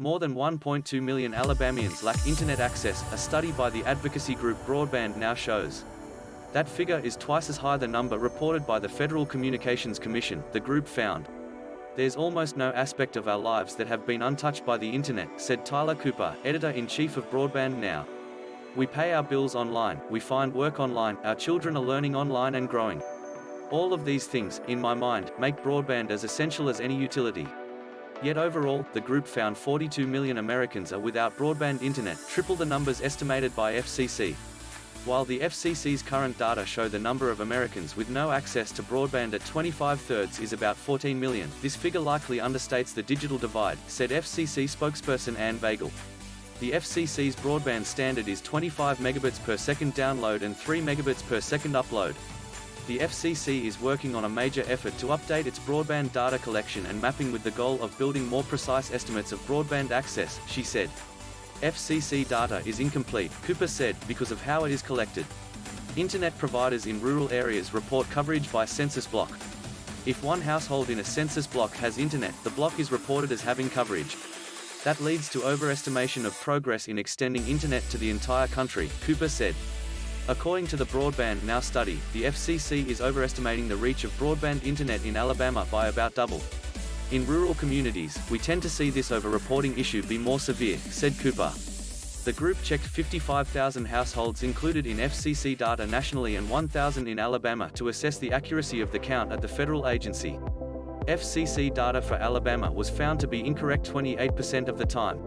More than 1.2 million Alabamians lack internet access, a study by the advocacy group Broadband now shows. That figure is twice as high the number reported by the Federal Communications Commission, the group found. There's almost no aspect of our lives that have been untouched by the internet, said Tyler Cooper, editor-in-chief of Broadband Now. We pay our bills online, we find work online, our children are learning online and growing. All of these things, in my mind, make broadband as essential as any utility. Yet overall, the group found 42 million Americans are without broadband internet, triple the numbers estimated by FCC. While the FCC's current data show the number of Americans with no access to broadband at 25/3 is about 14 million, this figure likely understates the digital divide, said FCC spokesperson Ann Bagel. The FCC's broadband standard is 25 megabits per second download and 3 megabits per second upload. The FCC is working on a major effort to update its broadband data collection and mapping with the goal of building more precise estimates of broadband access, she said. FCC data is incomplete, Cooper said, because of how it is collected. Internet providers in rural areas report coverage by census block. If one household in a census block has internet, the block is reported as having coverage. That leads to overestimation of progress in extending internet to the entire country, Cooper said. According to the Broadband Now study, the FCC is overestimating the reach of broadband internet in Alabama by about double. In rural communities, we tend to see this over-reporting issue be more severe, said Cooper. The group checked 55,000 households included in FCC data nationally and 1,000 in Alabama to assess the accuracy of the count at the federal agency. FCC data for Alabama was found to be incorrect 28% of the time.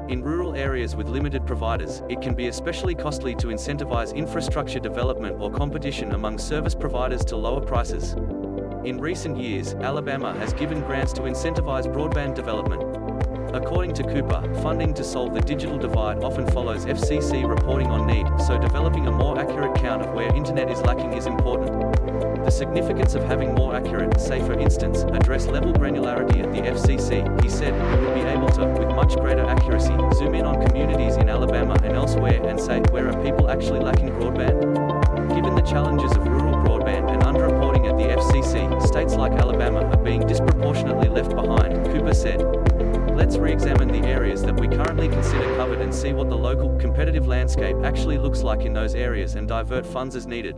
In rural areas with limited providers, it can be especially costly to incentivize infrastructure development or competition among service providers to lower prices. In recent years, Alabama has given grants to incentivize broadband development. According to Cooper, funding to solve the digital divide often follows FCC reporting on need, so developing a more accurate count of where internet is lacking is important. The significance of having more accurate, say for instance, address-level granularity at the FCC, he said, we would be able to, with much greater accuracy, zoom in on communities in Alabama and elsewhere and say, where are people actually lacking broadband? Given the challenges of rural broadband and underreporting at the FCC, states like Alabama are being disproportionately left behind, Cooper said. Let's re-examine the areas that we currently consider covered and see what the local, competitive landscape actually looks like in those areas and divert funds as needed.